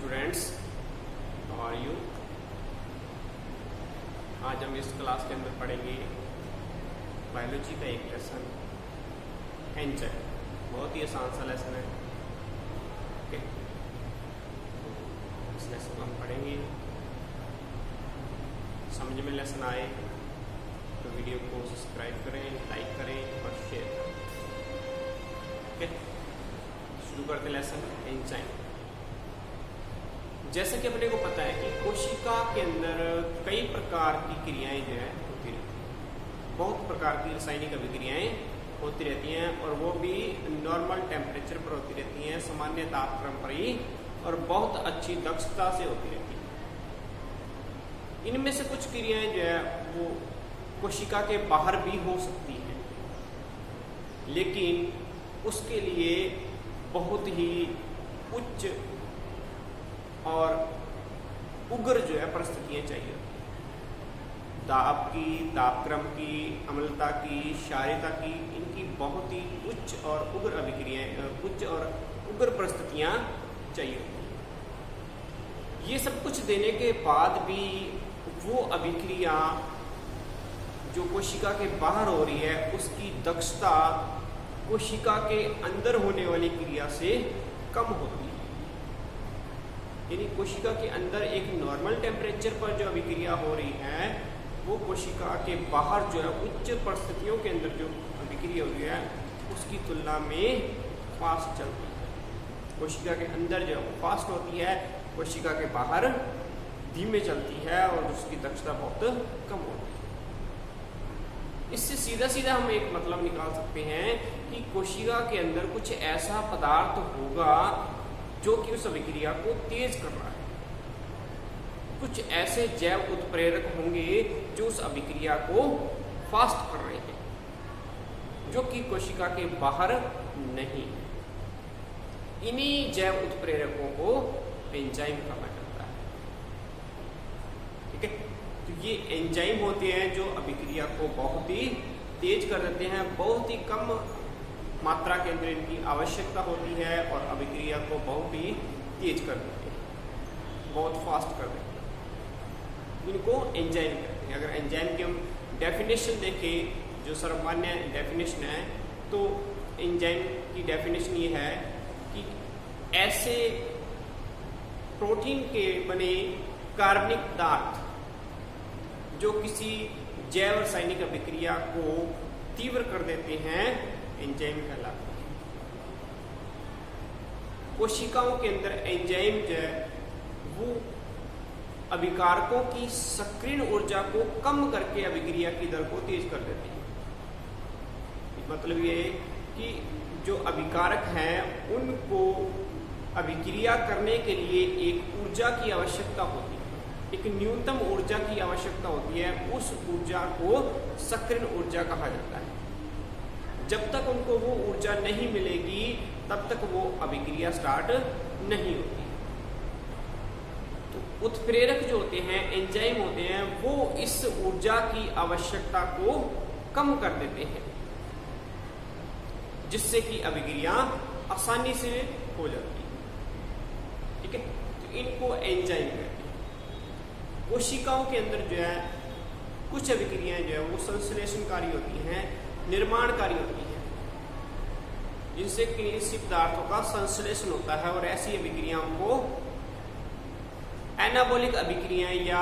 Students, how are you. आज हम इस क्लास के अंदर पढ़ेंगे बायोलॉजी का एक लेसन एंजाइम। बहुत ही आसान सा लेसन है। ओके, इस लेसन को हम पढ़ेंगे। समझ में लेसन आए तो वीडियो को सब्सक्राइब करें, लाइक करें और शेयर करें। ओके, शुरू करते लेसन एंजाइम। जैसा कि अपने को पता है कि कोशिका के अंदर कई प्रकार की क्रियाएं जो है होती रहती हैं। बहुत प्रकार की रासायनिक अभिक्रियाएं होती रहती हैं और वो भी नॉर्मल टेम्परेचर पर होती रहती हैं, सामान्य तापक्रम पर ही, और बहुत अच्छी दक्षता से होती रहती हैं। इनमें से कुछ क्रियाएं जो है वो कोशिका के बाहर भी हो सकती हैं, लेकिन उसके लिए बहुत ही उच्च और उग्र जो है परिस्थितियां चाहिए। दाब की, तापक्रम की, अम्लता की, क्षारीयता की, इनकी बहुत ही उच्च और उग्र अभिक्रियाएं, उच्च और उग्र परिस्थितियां चाहिए। ये सब कुछ देने के बाद भी वो अभिक्रिया जो कोशिका के बाहर हो रही है उसकी दक्षता कोशिका के अंदर होने वाली क्रिया से कम होती है। यानी कोशिका के अंदर एक नॉर्मल टेम्परेचर पर जो अभिक्रिया हो रही है वो कोशिका के बाहर जो है उच्च परिस्थितियों के अंदर जो अभिक्रिया हो रही है उसकी तुलना में फास्ट चलती है। कोशिका के अंदर जो है वो फास्ट होती है, कोशिका के बाहर धीमे चलती है और उसकी दक्षता बहुत कम होती है। इससे सीधा सीधा हम एक मतलब निकाल सकते हैं कि कोशिका के अंदर कुछ ऐसा पदार्थ होगा जो कि उस अभिक्रिया को तेज कर रहा है। कुछ ऐसे जैव उत्प्रेरक होंगे जो उस अभिक्रिया को फास्ट कर रहे हैं, जो कि कोशिका के बाहर नहीं। इन्हीं जैव उत्प्रेरकों को एंजाइम कहा जाता है। ठीक है, तो ये एंजाइम होते हैं जो अभिक्रिया को बहुत ही तेज कर देते हैं। बहुत ही कम मात्रा के अंदर इनकी आवश्यकता होती है और अभिक्रिया को बहुत ही तेज कर देते हैं, बहुत फास्ट कर देते हैं। इनको एंजाइम कहते हैं। अगर एंजाइम की हम डेफिनेशन देखें, जो सर्वमान्य डेफिनेशन है, तो एंजाइम की डेफिनेशन ये है कि ऐसे प्रोटीन के बने कार्बनिक पदार्थ जो किसी जैव रासायनिक अभिक्रिया को तीव्र कर देते हैं, एंजाइम कहलाते हैं। कोशिकाओं के अंदर एंजाइम जो है वो अभिकारकों की सक्रिय ऊर्जा को कम करके अभिक्रिया की दर को तेज कर देते हैं। मतलब ये कि जो अभिकारक हैं उनको अभिक्रिया करने के लिए एक ऊर्जा की आवश्यकता होती है, एक न्यूनतम ऊर्जा की आवश्यकता होती है। उस ऊर्जा को सक्रिय ऊर्जा कहा जाता है। जब तक उनको वो ऊर्जा नहीं मिलेगी तब तक वो अभिक्रिया स्टार्ट नहीं होती। तो उत्प्रेरक जो होते हैं, एंजाइम होते हैं, वो इस ऊर्जा की आवश्यकता को कम कर देते हैं, जिससे कि अभिक्रिया आसानी से हो जाती है। ठीक है, तो इनको एंजाइम कहते हैं। कोशिकाओं के अंदर जो है कुछ अभिक्रियाएं जो है वो संश्लेषणकारी होती हैं, निर्माणकारी होती है, जिनसे किसी पदार्थों का संश्लेषण होता है। और ऐसी अभिक्रियाओं को एनाबॉलिक अभिक्रियाएं या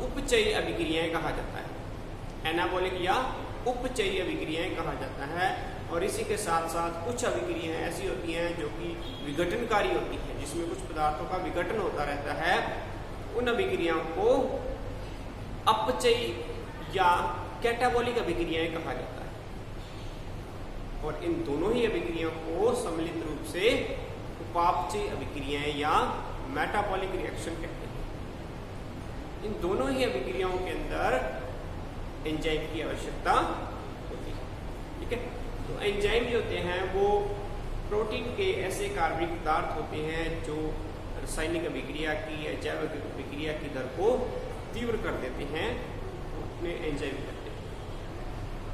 उपचयी अभिक्रियाएं कहा जाता है। एनाबॉलिक या उपचयी अभिक्रियाएं कहा जाता है। और इसी के साथ साथ कुछ अभिक्रियाएं ऐसी होती हैं जो कि विघटनकारी होती हैं, जिसमें कुछ पदार्थों का विघटन होता रहता है। उन अभिक्रियाओं को अपचयी या कैटाबॉलिक अभिक्रियाएं कहा जाता है। और इन दोनों ही अभिक्रियाओं को सम्मिलित रूप से उपापचयी अभिक्रियाएं या मेटाबॉलिक रिएक्शन कहते हैं। इन दोनों ही अभिक्रियाओं के अंदर एंजाइम की आवश्यकता होती है। ठीक है, तो एंजाइम जो होते हैं वो प्रोटीन के ऐसे कार्बनिक पदार्थ होते हैं जो रासायनिक अभिक्रिया की या जैव अभिक्रिया की दर को तीव्र कर देते हैं, अपने एंजाइम कहते हैं।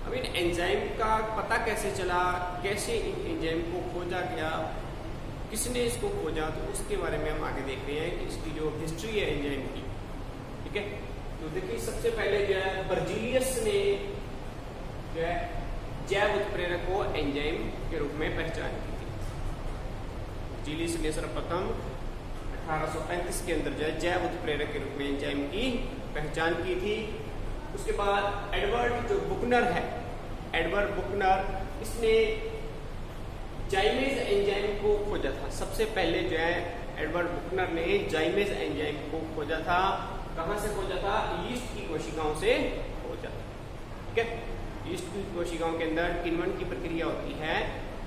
अब इन एंजाइम का पता कैसे चला, कैसे इन एंजाइम को खोजा गया, किसने इसको खोजा, तो उसके बारे में हम आगे देख रहे हैं कि इसकी जो हिस्ट्री है एंजाइम की। ठीक है, तो देखिए सबसे पहले जो है बर्जीलियस ने जो है जैव उत्प्रेरक को एंजाइम के रूप में पहचान की थी। बर्जीलियस ने सर्वप्रथम 1835 के अंदर जो है जैव उत्प्रेरक के रूप में एंजाइम की पहचान की थी। उसके बाद एडवर्ड जो बुकनर है, एडवर्ड बुकनर, इसने जाइमेज एंजाइम को खोजा था। सबसे पहले जो है एडवर्ड बुकनर ने जाइमेज एंजाइम को खोजा था। कहां से खोजा था? यीस्ट की कोशिकाओं से खोजा था। ठीक है, यीस्ट की कोशिकाओं के अंदर किण्वन की प्रक्रिया होती है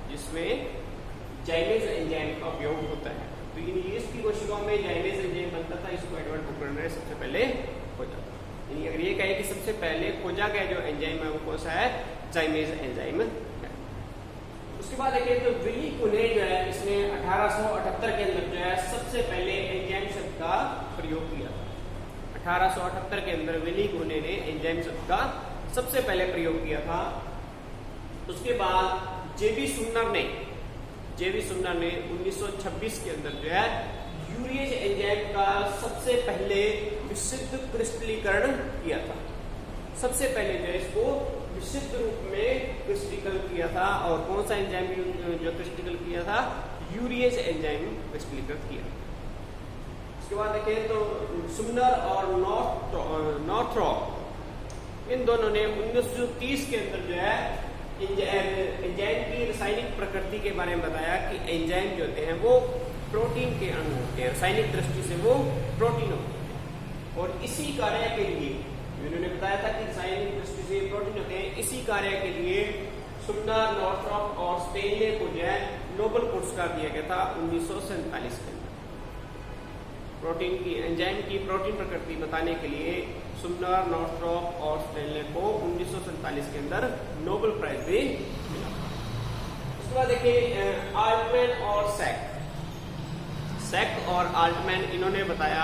जिसमें जाइमेज एंजाइम का उपयोग होता है। तो इन यीस्ट की कोशिकाओं में जाइमेज एंजाइम बनता था, इसको एडवर्ड बुकनर ने सबसे पहले खोजा था। यानी अगर ये कहे कि सबसे पहले खोजा गया जो एंजाइम है वो कौन सा है? जाइमेज एंजाइम है। उसके बाद देखिए तो विली कुने जो है इसने 1878 के अंदर जो है सबसे पहले एंजाइम शब्द का प्रयोग किया था। 1878 के अंदर विली कुने ने एंजाइम शब्द का सबसे पहले प्रयोग किया था। उसके बाद जेबी सुन्नर ने 1926 के अंदर जो है यूरिएज एंजाइम का सबसे पहले विशुद्ध क्रिस्टलीकरण किया था। सबसे पहले जो है इसको विशुद्ध रूप में क्रिस्टलीकरण किया था। और कौन सा एंजाइम जो क्रिस्टलीकरण किया था? यूरिएज एंजाइम क्रिस्टलीकरण किया। उसके बाद देखें तो सुन्नर और नॉर्थरॉप इन दोनों ने 1930 के अंदर जो है एंजाइम की रासायनिक प्रकृति के बारे में बताया कि एंजाइम जो होते हैं वो प्रोटीन के अणु होते हैं, रासायनिक दृष्टि से वो प्रोटीन होते हैं। और इसी कार्य के लिए उन्होंने बताया था कि रासायनिक दृष्टि से प्रोटीन होते हैं। इसी कार्य के लिए सुन्नर, नॉर्थरॉप और स्टेनले को जो है नोबेल पुरस्कार दिया गया था 1947 के अंदर। प्रोटीन की एंजाइम की प्रोटीन प्रकृति बताने के लिए सुन्नर, नॉर्थरॉप और स्टेनले को 1947 के अंदर नोबेल प्राइज भी मिला। उसके बाद देखिए आल्टमैन और सैक और आल्टमैन, इन्होंने बताया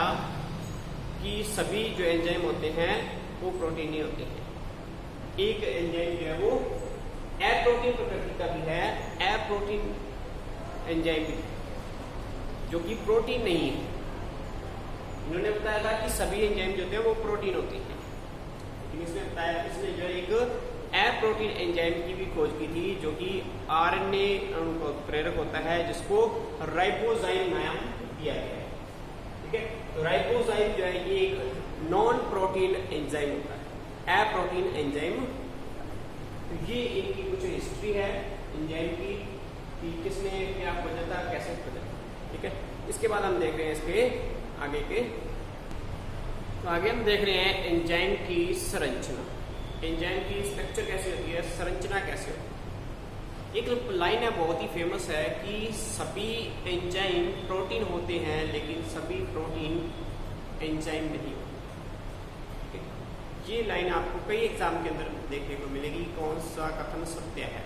कि सभी जो एंजाइम होते हैं वो प्रोटीन ही होते हैं। एक एंजाइम जो है वो एप्रोटीन प्रकृति का भी है, एप्रोटीन एंजाइम भी जो कि प्रोटीन नहीं है। इन्होंने बताया था कि सभी एंजाइम जो होते हैं वो प्रोटीन होते हैं, लेकिन इसने बताया इसने जो एक एप्रोटीन एंजाइम की भी खोज की थी जो कि आरएनए अणु का प्रेरक होता है जिसको राइबोजाइम नाम दिया गया है। ठीक है, तो राइबोजाइम जो है ये एक नॉन प्रोटीन एंजाइम होता है, एप्रोटीन एंजाइम। तो ये इनकी कुछ हिस्ट्री है एंजाइम की कि किसने क्या खोजा था, कैसे खोजा था। ठीक है, इसके बाद हम देख रहे हैं इसके आगे के, तो आगे हम देख रहे हैं एंजाइम की संरचना। एंजाइम की स्ट्रक्चर कैसे होती है, संरचना कैसे होती है। एक लाइन है बहुत ही फेमस है कि सभी एंजाइम प्रोटीन होते हैं लेकिन सभी प्रोटीन एंजाइम नहीं होते। ये लाइन आपको कई एग्जाम के अंदर देखने को मिलेगी। कौन सा कथन सत्य है?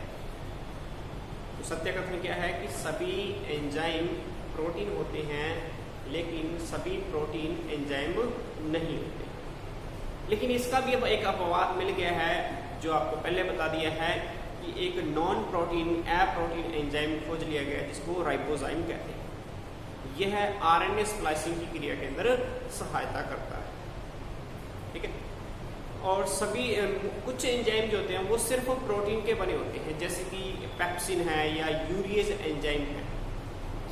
तो सत्य कथन क्या है कि सभी एंजाइम प्रोटीन होते हैं लेकिन सभी प्रोटीन एंजाइम नहीं होते। लेकिन इसका भी अब एक अपवाद मिल गया है जो आपको पहले बता दिया है कि एक नॉन प्रोटीन एप्रोटीन एंजाइम खोज लिया गया जिसको राइबोजाइम कहते हैं। यह आरएनए स्प्लाइसिंग की क्रिया के अंदर सहायता करता है। ठीक है, और सभी कुछ एंजाइम जो होते हैं वो सिर्फ प्रोटीन के बने होते हैं, जैसे कि पेप्सिन है या यूरिएज एंजाइम है।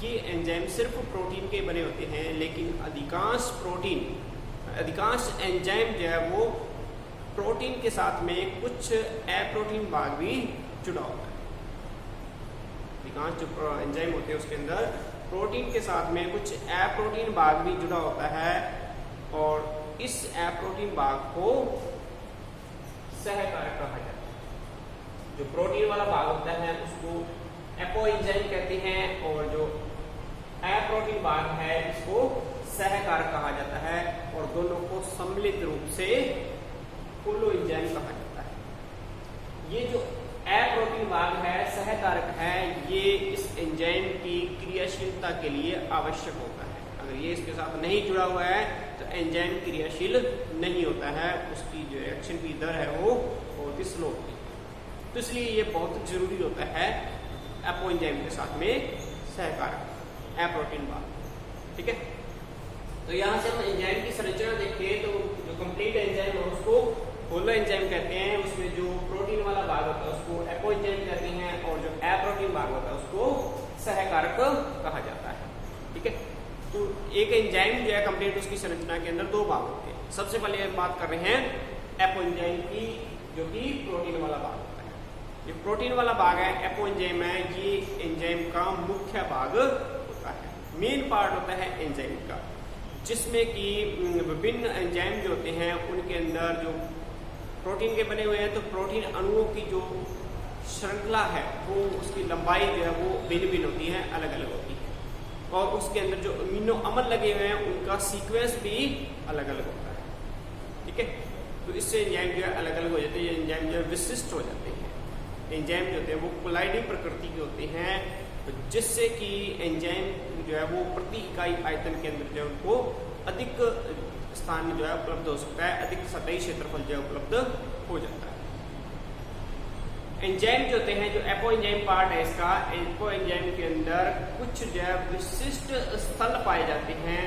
ये एंजाइम सिर्फ प्रोटीन के बने होते हैं, लेकिन अधिकांश एंजाइम जो है वो प्रोटीन के साथ में कुछ एप्रोटीन भाग भी जुड़ा होता है। अधिकांश जो एंजाइम होते हैं उसके अंदर प्रोटीन के साथ में कुछ एप्रोटीन भाग भी जुड़ा होता है, और इस एप्रोटीन भाग को सहकारक कहा जाता है। जो प्रोटीन वाला भाग होता है उसको एपोएंजाइम कहते हैं, और जो एप्रोटीन भाग है इसको सहकारक कहा जाता है, और दोनों को सम्मिलित रूप से कोलोएंजाइम कहा जाता है। ये जो एप्रोटीन भाग है, सहकारक है, ये इस एंजाइम की क्रियाशीलता के लिए आवश्यक होता है। अगर ये इसके साथ नहीं जुड़ा हुआ है तो एंजाइम क्रियाशील नहीं होता है, उसकी जो रिएक्शन की दर है वो बहुत ही स्लो होती है। तो इसलिए ये बहुत जरूरी होता है एपोएंजाइम के साथ में सहकारक। एप्रोटीन भाग। ठीक है, तो यहाँ से हम एंजाइम की संरचना देखते हैं तो जो कंप्लीट एंजाइम है उसको होलो एंजाइम कहते हैं, उसमें जो प्रोटीन वाला भाग होता है उसको एपो एंजाइम कहते हैं, और जो एप्रोटीन भाग होता है उसको सहकारक कहा जाता है। ठीक है, तो एक एंजाइम जो है कंप्लीट उसकी संरचना के अंदर दो भाग होते हैं। सबसे पहले हम बात कर रहे हैं एपो एंजाइम की, जो कि प्रोटीन वाला भाग होता है। ये प्रोटीन वाला भाग है, एपो एंजाइम है, ये एंजाइम का मुख्य भाग होता है, मेन पार्ट होता है एंजाइम का, जिसमें कि विभिन्न एंजाइम जो होते हैं उनके अंदर जो प्रोटीन के बने हुए हैं, तो प्रोटीन अणुओं की जो श्रृंखला है वो उसकी लंबाई जो है वो भिन्न भिन्न होती है, अलग अलग होती है, और उसके अंदर जो अमीनो अम्ल लगे हुए हैं उनका सीक्वेंस भी अलग अलग होता है। ठीक है, तो इससे एंजाइम जो है अलग अलग हो जाते हैं, एंजाइम जो है विशिष्ट हो जाते हैं। एंजाइम जो होते हैं वो कोलाइडिंग प्रकृति के होते हैं, तो जिससे कि एंजाइम जो है वो प्रति इकाई आयतन के अंदर जो है उनको अधिक स्थान जो है उपलब्ध हो सकता है, अधिक सतही क्षेत्रफल जो है उपलब्ध हो जाता है। एंजाइम जो होते हैं, जो एपो एंजाइम पार्ट है इसका, एपो एंजाइम के अंदर कुछ जो है विशिष्ट स्थल पाए जाते हैं,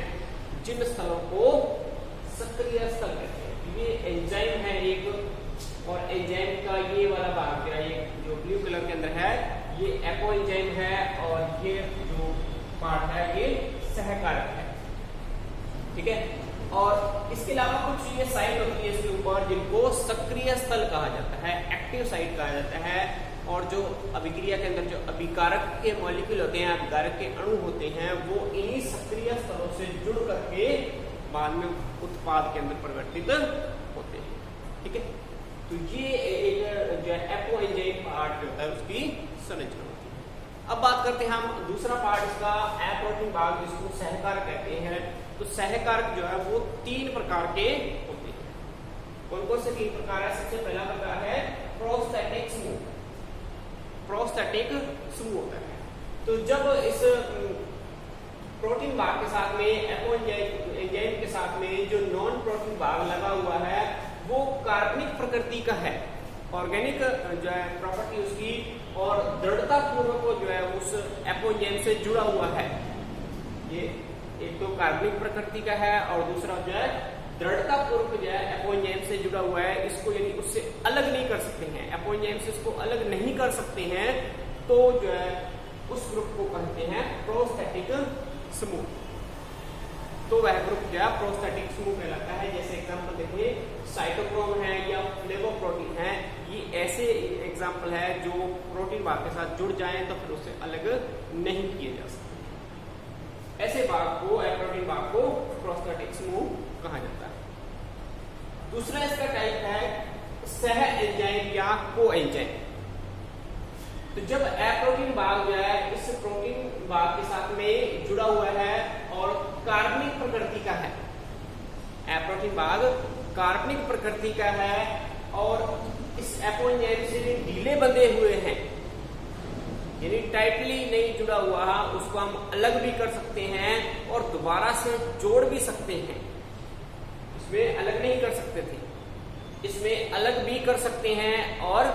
जिन स्थलों को सक्रिय स्थल कहते हैं। ये एंजाइम है एक, और एंजाइम का ये वाला भाग गया, ये जो ब्लू कलर के अंदर है ये एपो एंजाइम है, और ये जो पार्ट है ये सहकारक है। ठीक है, और इसके अलावा कुछ ये साइट होती है इसके ऊपर जिनको सक्रिय स्थल कहा जाता है, एक्टिव साइट कहा जाता है, और जो अभिक्रिया के अंदर जो अभिकारक के मॉलिक्यूल होते हैं, अभिकारक के अणु होते हैं, वो इन्हीं सक्रिय स्थलों से जुड़ करके बाद में उत्पाद के अंदर परिवर्तित होते हैं। ठीक है, तो ये एक जो है एपो एंजाइम पार्ट जो होता है उसकी संरचना होती है। अब बात करते हैं हम दूसरा पार्ट इसका, एप्रोटीन भाग, जिसको सहकारक कहते हैं। तो सहकारक जो है वो तीन प्रकार के होते हैं। कौन कौन से तीन प्रकार है? सबसे पहला प्रकार है प्रोस्थेटिक समूह। प्रोस्थेटिक समूह होता है, तो जब इस प्रोटीन भाग के साथ में एपो एंजाइम के साथ में जो नॉन प्रोटीन भाग लगा हुआ है वो कार्बनिक प्रकृति का है, ऑर्गेनिक जो है प्रॉपर्टी उसकी, और दृढ़ता पूर्वक जो है उस एपो एंजाइम से जुड़ा हुआ है। ये एक तो कार्बनिक प्रकृति का है, और दूसरा जो है दृढ़ता पूर्वक जो है एपो एंजाइम से जुड़ा हुआ है। इसको यानी उससे अलग नहीं कर सकते हैं, एपो एंजाइम से इसको अलग नहीं कर सकते हैं, तो जो है उस ग्रुप को कहते हैं प्रोस्थेटिक समूह। तो वह ग्रुप जो है प्रोस्थेटिक समूह कहलाता है। जैसे एग्जांपल देखिए, साइटोक्रोम है या फ्लेवोप्रोटीन है, ये ऐसे एग्जांपल है जो प्रोटीन भाग के साथ जुड़ जाएं तो फिर उससे अलग नहीं किए जा सकते। ऐसे भाग को, एप्रोटीन भाग को प्रोस्थेटिक समूह कहा जाता है। दूसरा इसका टाइप है सह एंजाइम या को एंजाइम। तो जब एप्रोटीन भाग जो है इस प्रोटीन भाग के साथ में जुड़ा हुआ है और कार्बनिक प्रकृति का है, एप्रोटीन भाग कार्बनिक प्रकृति का है, और इस एपो एंजाइम से ढीले बंधे हुए हैं, यानी टाइटली नहीं जुड़ा हुआ, उसको हम अलग भी कर सकते हैं और दोबारा से जोड़ भी सकते हैं। इसमें अलग नहीं कर सकते थे, इसमें अलग भी कर सकते हैं और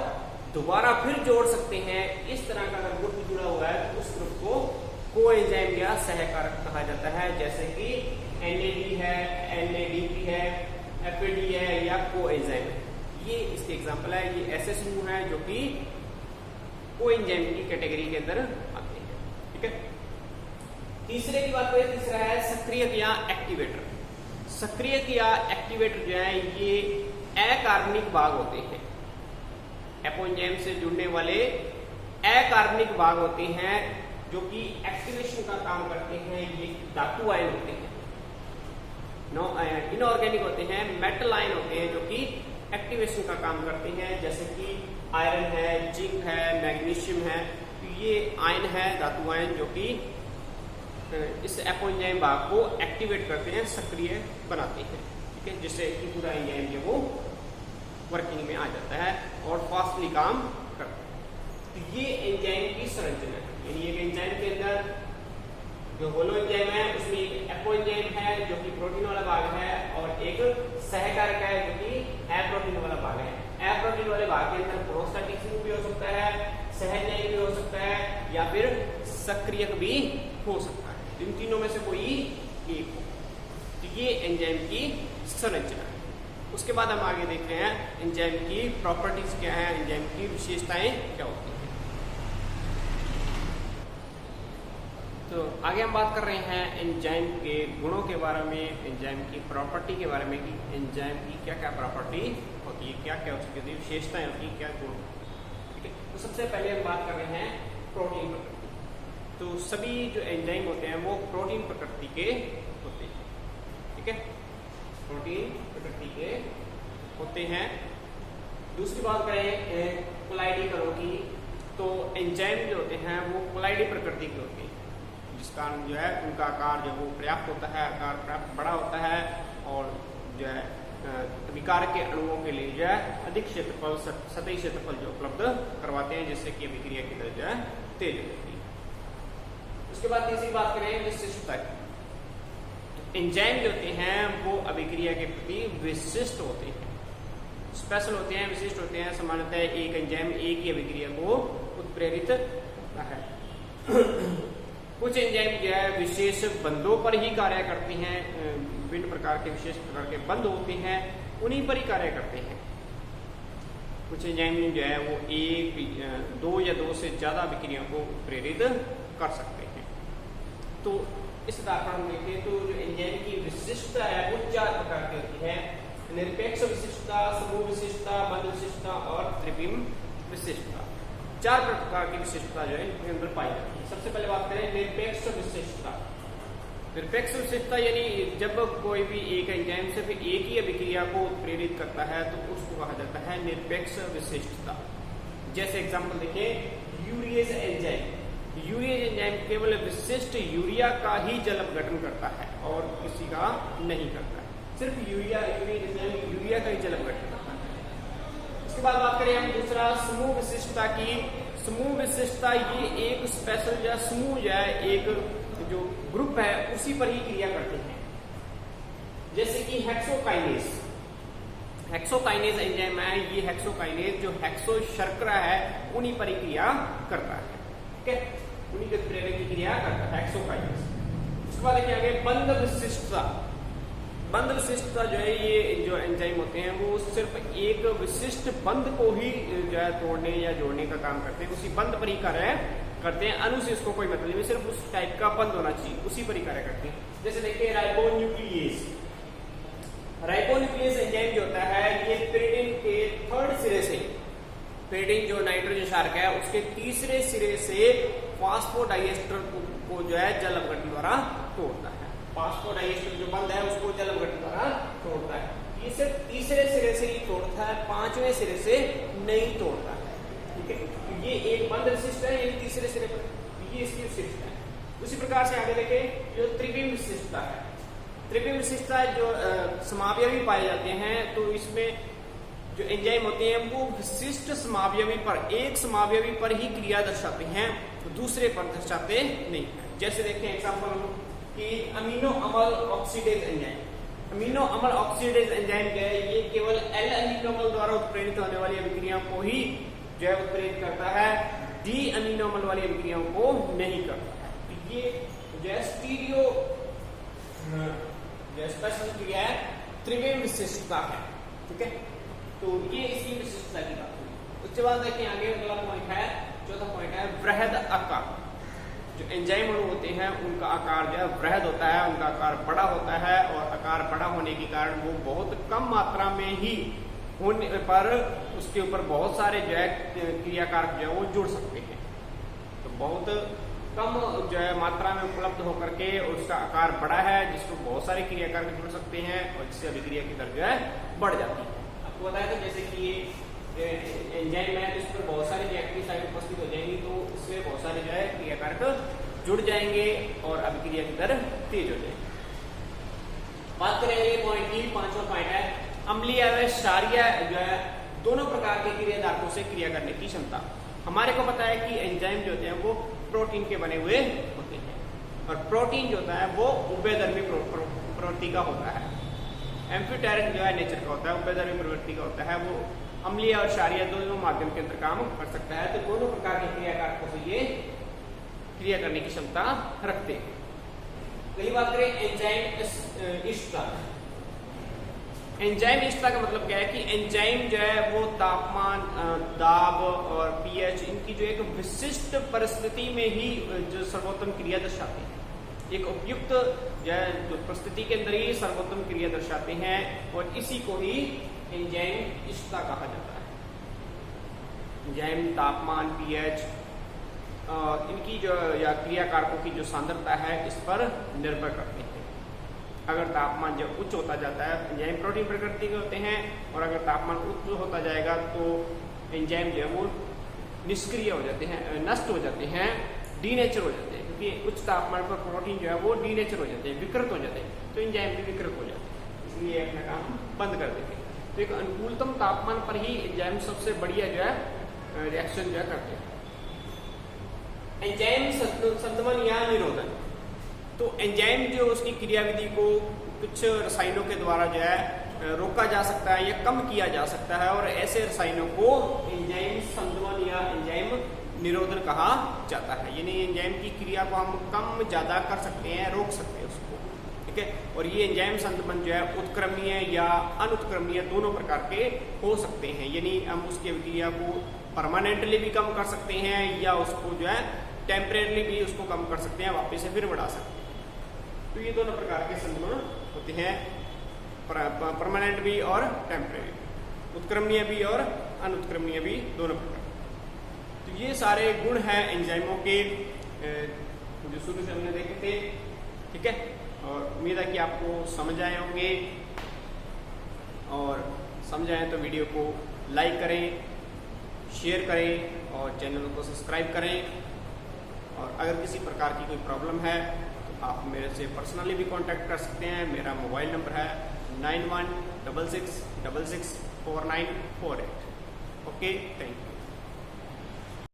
दोबारा फिर जोड़ सकते हैं। इस तरह का अगर ग्रुप जुड़ा हुआ है तो उस ग्रुप को कोएंजाइम या सहकारक कहा जाता है। जैसे कि NAD है, NADP है, FAD है या कोएंजाइम है, ये इसके एग्जाम्पल है। ये ऐसे समूह है जो कि कोएंजाइम की कैटेगरी के अंदर आते हैं। ठीक है, तीसरे की बात करें, तीसरा है सक्रियक या एक्टिवेटर। सक्रियक या एक्टिवेटर जो है ये अकार्बनिक भाग होते हैं, एपो एंजाइम से जुड़ने वाले अकार्बनिक भाग होते हैं जो कि एक्टिवेशन का काम करते हैं। ये धातु आयन होते हैं, इनऑर्गेनिक होते हैं, मेटल आयन होते हैं जो कि एक्टिवेशन का काम करते हैं। जैसे कि आयरन है, जिंक है, मैग्नीशियम है, तो ये आयन है, धातु आयन जो कि इस एपो एंजाइम भाग को एक्टिवेट करते हैं, सक्रिय बनाते हैं। ठीक है, जिससे कि पूरा एंजाइम जो वो वर्किंग में आ जाता है और फास्टली काम करता है। तो ये एंजाइम की संरचना है, यानी एक एंजाइम के अंदर जो होलो एंजाइम है उसमें एक एपो एंजाइम है जो कि प्रोटीन वाला भाग है, और एक सहकारक है जो कि एप्रोटीन वाला भाग है। एप्रोटीन वाले भाग के अंदर प्रोस्थेटिक समूह भी हो सकता है, सह एंजाइम भी हो सकता है, या फिर सक्रियक भी हो सकता है। इन तीनों में से कोई एक हो। तो ये एंजाइम की संरचना है। उसके बाद हम आगे देख रहे हैं एंजाइम की प्रॉपर्टीज क्या है, एंजाइम की विशेषताएं क्या होती हैं। तो आगे हम बात कर रहे हैं एंजाइम के गुणों के बारे में, एंजाइम की प्रॉपर्टी के बारे में कि एंजाइम की क्या क्या प्रॉपर्टी होती है, क्या क्या उसकी विशेषताएं होती है, क्या गुण। ठीक है, तो सबसे पहले हम बात कर रहे हैं प्रोटीन प्रकृति। तो सभी जो एंजाइम होते हैं वो प्रोटीन प्रकृति के होते हैं। ठीक है, प्रोटीन प्रकृति के होते हैं। दूसरी बात करें कोलाइडी कणों की, तो एंजाइम जो होते हैं वो कोलाइडी प्रकृति के होते हैं, जिसका जो है उनका आकार जो वो पर्याप्त होता है, आकार पर्याप्त बड़ा होता है और जो है अभिकार के अणुओं के लिए जो है अधिक क्षेत्रफल, सतही क्षेत्रफल जो उपलब्ध करवाते हैं, जिससे कि अभिक्रिया की दर जो है तेज हो जाती है। उसके बाद तीसरी बात करें विशिष्टता की। तो एंजाइम जो होते हैं वो अभिक्रिया के प्रति विशिष्ट होते हैं, स्पेशल होते हैं, विशिष्ट होते हैं। सामान्यतः एक एंजाइम एक ही अभिक्रिया को उत्प्रेरित करता है। कुछ एंजाइम जो है विशेष बंधों पर ही कार्य करती हैं, विभिन्न प्रकार के विशेष प्रकार के बंध होते हैं उन्हीं पर ही कार्य करते हैं। कुछ एंजाइम जो है वो एक, दो या दो से ज्यादा अभिक्रियाओं को प्रेरित कर सकते हैं। तो इस आधार पर हम देखें तो जो एंजाइम की विशिष्टता है वो 4 प्रकार की होती है। निरपेक्ष विशिष्टता, समूह विशिष्टता, बंध विशिष्टता और त्रिविम विशिष्टता। 4 प्रकार की विशिष्टता जो है इनके अंदर पाई जाती है। सबसे पहले बात करें निरपेक्ष विशिष्टता। निरपेक्ष विशिष्टता यानी जब कोई भी एक एंजाइम सिर्फ एक ही अभिक्रिया को उत्प्रेरित करता है तो उसको कहा जाता है निरपेक्ष विशिष्टता। जैसे एग्जांपल देखें यूरिएज एंजाइम। यूरिएज एंजाइम केवल विशिष्ट यूरिया का ही जल अपघटन करता है और किसी का नहीं करता है, सिर्फ यूरिएज एंजाइम यूरिया का ही जल अपघटन करता है। उसके बाद बात करें हम दूसरा समूह विशिष्टता की। समूह विशिष्टता ये एक स्पेशल या समूह जो है एक जो ग्रुप है उसी पर ही क्रिया करते हैं। जैसे कि हेक्सोकाइनेज। हेक्सोकाइनेज एंजाइम है, ये हेक्सोकाइनेज जो हेक्सो शर्करा है उन्हीं पर ही क्रिया करता है। ठीक है, उन्हीं के प्रेरक की क्रिया करता है हेक्सोकाइनेज। उसके बाद देखिए आगे बंध विशिष्टता। बंध विशिष्टता जो है ये जो एंजाइम होते हैं वो सिर्फ एक विशिष्ट बंध को ही जो है तोड़ने या जोड़ने का काम करते हैं, उसी बंध पर ही कार्य करते हैं। अणु से इसको कोई मतलब नहीं, सिर्फ उस टाइप का बंध होना चाहिए, उसी पर ही कार्य करते हैं। जैसे देखिए राइबोन्यूक्लियेज। राइबोन्यूक्लियेज एंजाइम जो होता है ये pyridine के 3rd सिरे से, pyridine जो नाइट्रोजन क्षारक है उसके 3रे सिरे से फास्फोडाइएस्टर को जो है जल अपघटन द्वारा तोड़ता है। फास्फोडाइएस्टर जो बंध है उसको जल अपघटन द्वारा तोड़ता है। ये सिर्फ 3रे सिरे से ही तोड़ता है, 5वें सिरे से नहीं तोड़ता है। ठीक है, ये एक बंध विशिष्ट है, यानी 3रे सिरे पर, ये इसकी विशिष्टता है। उसी प्रकार से आगे देखें जो त्रिविम विशिष्टता है। त्रिविम विशिष्टता जो समावयवी पाए जाते हैं, तो इसमें जो एंजाइम होते हैं वो विशिष्ट समावयवी पर, एक समावयवी पर ही क्रिया दर्शाते हैं, तो दूसरे पर दर्शाते नहीं। जैसे देखें एग्जाम्पल कि अमीनो अम्ल ऑक्सीडेज एंजाइम। अमीनो अम्ल ऑक्सीडेज एंजाइम क्या है, ये केवल एल अमीनो अम्ल द्वारा उत्प्रेरित होने वाली अभिक्रियाओं को ही जो है उत्प्रेरित करता है, डी अमीनो अम्ल वाली अभिक्रियाओं को नहीं करता है। तो ये जो है स्टीरियो जो स्पेशल क्रिया है त्रिविम विशिष्टता है। ठीक है, तो ये इसकी विशिष्टता की बात हुई। उसके बाद देखिए आगे अगला पॉइंट है, चौथा पॉइंट है वृहद आकार। जो एंजाइम अणु होते हैं उनका आकार जो है वृहद होता है, उनका आकार बड़ा होता है और आकार बड़ा होने के कारण वो बहुत कम मात्रा में ही होने पर उसके ऊपर बहुत सारे जो है क्रियाकारक जो है वो जुड़ सकते हैं। तो बहुत कम जो है मात्रा में उपलब्ध होकर के उसका आकार बड़ा है, जिसको बहुत सारे क्रियाकारक जुड़ सकते हैं और जिससे अभिक्रिया की दर जो है बढ़ जाती है। आपको बताया था जैसे कि ये एंजाइम है तो इस पर बहुत सारे रिएक्टिव साइट उपस्थित हो जाएंगी, तो इसमें बहुत सारे जो है क्रियाकारक जुड़ जाएंगे और अभिक्रिया की दर तेज हो जाएगी। बात करेंगे पॉइंट की, 5वां पॉइंट है अम्लीय व क्षारीय जो है दोनों प्रकार के क्रियाधारकों से क्रिया करने की क्षमता। हमारे को पता है कि एंजाइम जो होते हैं वो प्रोटीन के बने हुए होते हैं और प्रोटीन जो होता है वो उभयधर्मी प्रवृत्ति का होता है। एम्फीटेरिक जो है नेचर का होता है, उभयधर्मी प्रवृत्ति का होता है। वो अम्लीय और क्षारीय दोनों माध्यम के अंदर काम कर सकता है। तो दोनों प्रकार के क्रियाकारकों से ये क्रिया करने की क्षमता रखते हैं। अगली बात करें एंजाइम इष्टता। एंजाइम इष्टता का मतलब क्या है कि एंजाइम जो है वो तापमान, दाब और पीएच, इनकी जो एक विशिष्ट परिस्थिति में ही जो सर्वोत्तम क्रिया दर्शाते हैं। एक उपयुक्त जो है जो परिस्थिति के अंदर ही सर्वोत्तम क्रिया दर्शाते हैं और इसी को ही एंजाइम इष्टता कहा जाता है। एंजाइम तापमान, पीएच, इनकी जो या क्रिया कारकों की जो सांद्रता है इस पर निर्भर करते हैं। अगर तापमान जब उच्च होता जाता है, एंजाइम प्रोटीन प्रकृति के होते हैं, और अगर तापमान उच्च होता जाएगा तो एंजाइम जो है वो निष्क्रिय हो जाते हैं, नष्ट हो जाते हैं, डीनेचर हो जाते हैं, क्योंकि उच्च तापमान पर प्रोटीन जो है वो डीनेचर हो जाते हैं, विकृत हो जाते हैं, तो एंजाइम भी विकृत हो जाते हैं, इसलिए अपना काम बंद कर देते हैं। तो एक अनुकूलतम तापमान पर ही एंजाइम सबसे बढ़िया जो है रिएक्शन जो है करते हैं। एंजाइम संतुलन या निरोधन, तो एंजाइम जो उसकी क्रियाविधि को कुछ रसायनों के द्वारा जो है रोका जा सकता है या कम किया जा सकता है, और ऐसे रसायनों को एंजाइम संतुलन या एंजाइम निरोधन कहा जाता है। यानी एंजाइम की क्रिया को हम कम ज्यादा कर सकते हैं, रोक सकते हैं उसको, ठीक है। और ये एंजाइम संतुलन जो है उत्क्रमणीय या अनुत्क्रमणीय दोनों प्रकार के हो सकते हैं। यानी हम उसकी अभिक्रिया को परमानेंटली भी कम कर सकते हैं या उसको जो है टेम्परेरली भी उसको कम कर सकते हैं, वापस से फिर बढ़ा सकते हैं। तो ये दोनों प्रकार के संतुलन होते हैं, परमानेंट भी और टेम्परेरी, उत्क्रमणीय भी और अनुत्क्रमणीय भी, दोनों प्रकार। तो ये सारे गुण हैं एंजाइमों के जो शुरू से हमने देखे थे, ठीक है। और उम्मीद है कि आपको समझ आए होंगे, और समझ आए तो वीडियो को लाइक करें, शेयर करें और चैनल को सब्सक्राइब करें। और अगर किसी प्रकार की कोई प्रॉब्लम है तो आप मेरे से पर्सनली भी कांटेक्ट कर सकते हैं। मेरा मोबाइल नंबर है 9166664948। Okay, thank you.